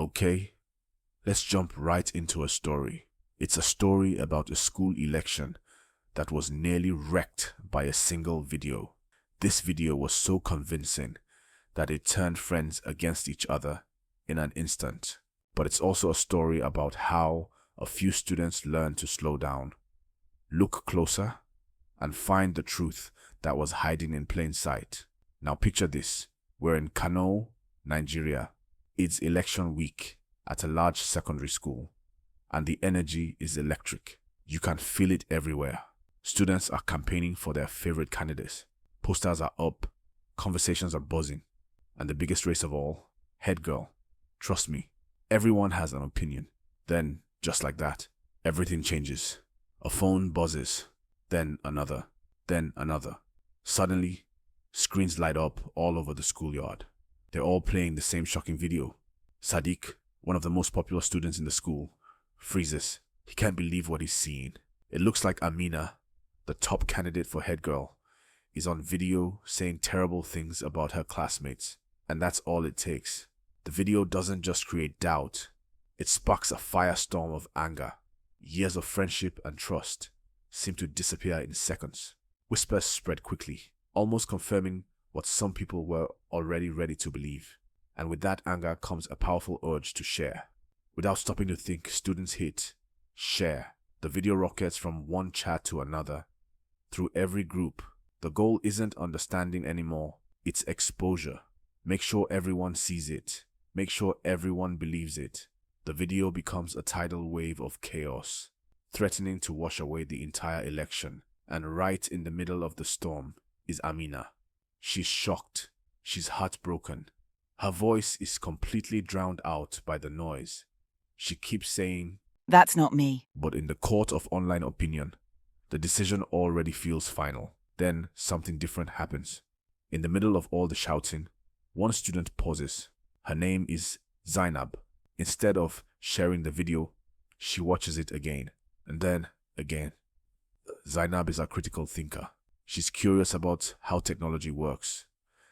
Okay, let's jump right into a story. It's a story about a school election that was nearly wrecked by a single video. This video was so convincing that it turned friends against each other in an instant. But it's also a story about how a few students learned to slow down, look closer, and find the truth that was hiding in plain sight. Now picture this. We're in Kano, Nigeria. It's election week at a large secondary school, and the energy is electric. You can feel it everywhere. Students are campaigning for their favorite candidates. Posters are up, conversations are buzzing, and the biggest race of all, head girl. Trust me, everyone has an opinion. Then, just like that, everything changes. A phone buzzes, then another, then another. Suddenly, screens light up all over the schoolyard. They're all playing the same shocking video. Sadiq, one of the most popular students in the school, freezes. He can't believe what he's seeing. It looks like Amina, the top candidate for head girl, is on video saying terrible things about her classmates. And that's all it takes. The video doesn't just create doubt, it sparks a firestorm of anger. Years of friendship and trust seem to disappear in seconds. Whispers spread quickly, almost confirming what some people were already ready to believe. And with that anger comes a powerful urge to share. Without stopping to think, students hit share. The video rockets from one chat to another, through every group. The goal isn't understanding anymore, it's exposure. Make sure everyone sees it. Make sure everyone believes it. The video becomes a tidal wave of chaos, threatening to wash away the entire election. And right in the middle of the storm is Amina. She's shocked. She's heartbroken. Her voice is completely drowned out by the noise. She keeps saying, "That's not me." But in the court of online opinion, the decision already feels final. Then something different happens. In the middle of all the shouting, one student pauses. Her name is Zainab. Instead of sharing the video, she watches it again, and then again. Zainab is a critical thinker. She's curious about how technology works.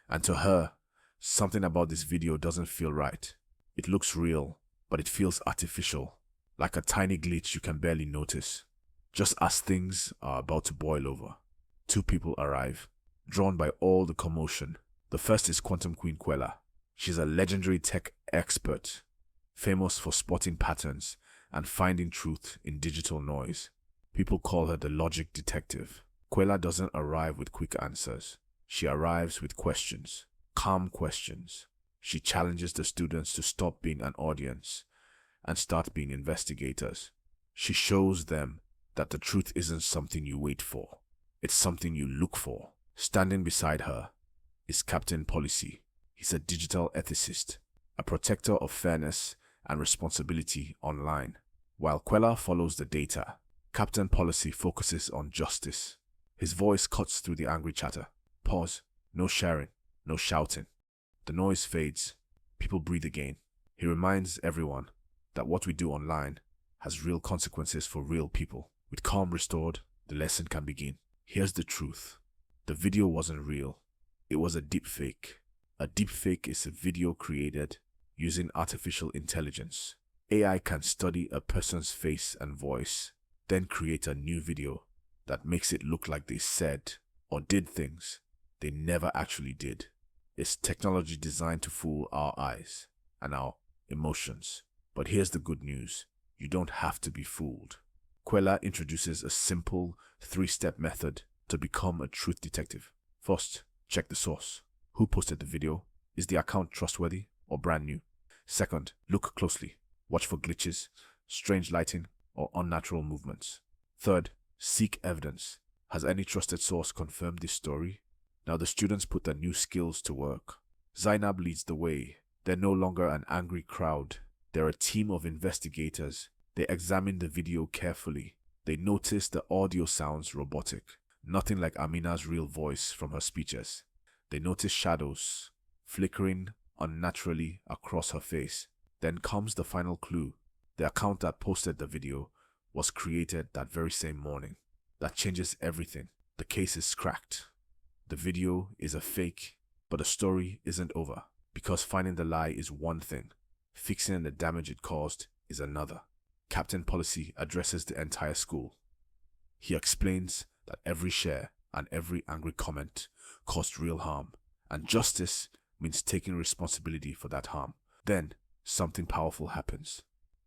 And to her, something about this video doesn't feel right. It looks real, but it feels artificial, like a tiny glitch you can barely notice. Just as things are about to boil over, two people arrive, drawn by all the commotion. The first is Quantum Queen Quella. She's a legendary tech expert, famous for spotting patterns and finding truth in digital noise. People call her the logic detective. Quella doesn't arrive with quick answers. She arrives with questions, calm questions. She challenges the students to stop being an audience and start being investigators. She shows them that the truth isn't something you wait for. It's something you look for. Standing beside her is Captain Policy. He's a digital ethicist, a protector of fairness and responsibility online. While Quella follows the data, Captain Policy focuses on justice. His voice cuts through the angry chatter. Pause. No sharing. No shouting. The noise fades. People breathe again. He reminds everyone that what we do online has real consequences for real people. With calm restored, the lesson can begin. Here's the truth. The video wasn't real. It was a deepfake. A deepfake is a video created using artificial intelligence. AI can study a person's face and voice, then create a new video that makes it look like they said or did things they never actually did. It's technology designed to fool our eyes and our emotions. But here's the good news. You don't have to be fooled. Quella introduces a simple 3-step method to become a truth detective. First, check the source. Who posted the video? Is the account trustworthy or brand new? Second, look closely. Watch for glitches, strange lighting, or unnatural movements. Third, seek evidence. Has any trusted source confirmed this story? Now the students put their new skills to work. Zainab leads the way. They're no longer an angry crowd. They're a team of investigators. They examine the video carefully. They notice the audio sounds robotic, nothing like Amina's real voice from her speeches. They notice shadows flickering unnaturally across her face. Then comes the final clue. The account that posted the video was created that very same morning. That changes everything. The case is cracked. The video is a fake, but the story isn't over. Because finding the lie is one thing, fixing the damage it caused is another. Captain Policy addresses the entire school. He explains that every share and every angry comment caused real harm, and justice means taking responsibility for that harm. Then, something powerful happens.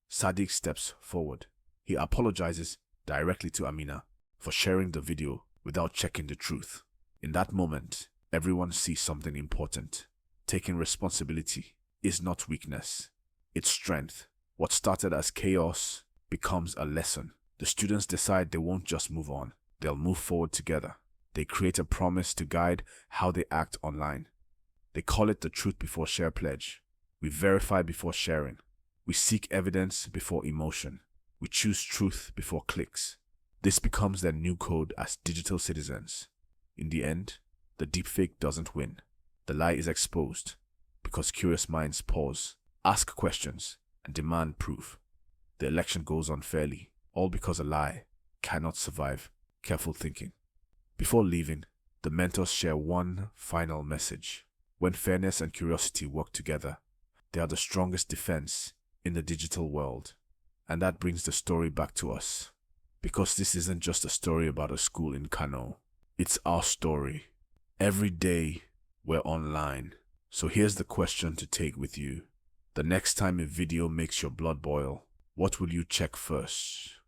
Sadiq steps forward. He apologizes directly to Amina for sharing the video without checking the truth. In that moment, everyone sees something important. Taking responsibility is not weakness, it's strength. What started as chaos becomes a lesson. The students decide they won't just move on, they'll move forward together. They create a promise to guide how they act online. They call it the truth before share pledge. We verify before sharing. We seek evidence before emotion. We choose truth before clicks. This becomes their new code as digital citizens. In the end, the deepfake doesn't win. The lie is exposed because curious minds pause, ask questions, and demand proof. The election goes on fairly, all because a lie cannot survive careful thinking. Before leaving, the mentors share one final message. When fairness and curiosity work together, they are the strongest defense in the digital world. And that brings the story back to us. Because this isn't just a story about a school in Kano. It's our story. Every day, we're online. So here's the question to take with you. The next time a video makes your blood boil, what will you check first?